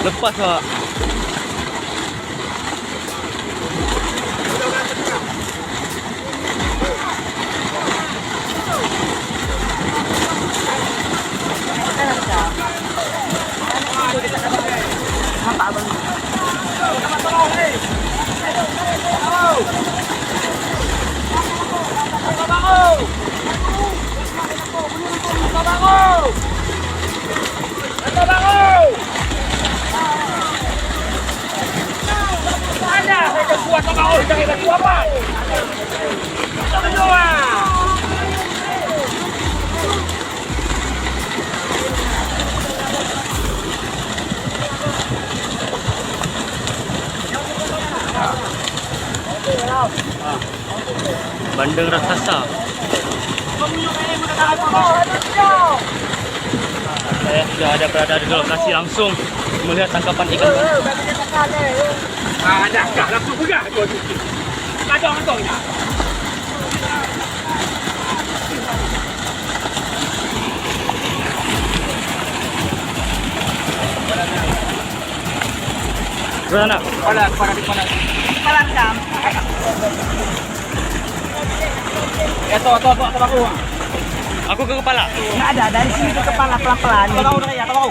Lepas pak. Bandeng raksasa. Saya sudah berada di lokasi langsung melihat tangkapan ikan. Dah langsung pegang tu. Kadang-kadang dah. Berana? Panas. Panas jam. Itu aku. Aku ke kepala. Nggak ada, dari sini ke kepala pelan-pelan. Tahu dah ya, tahu.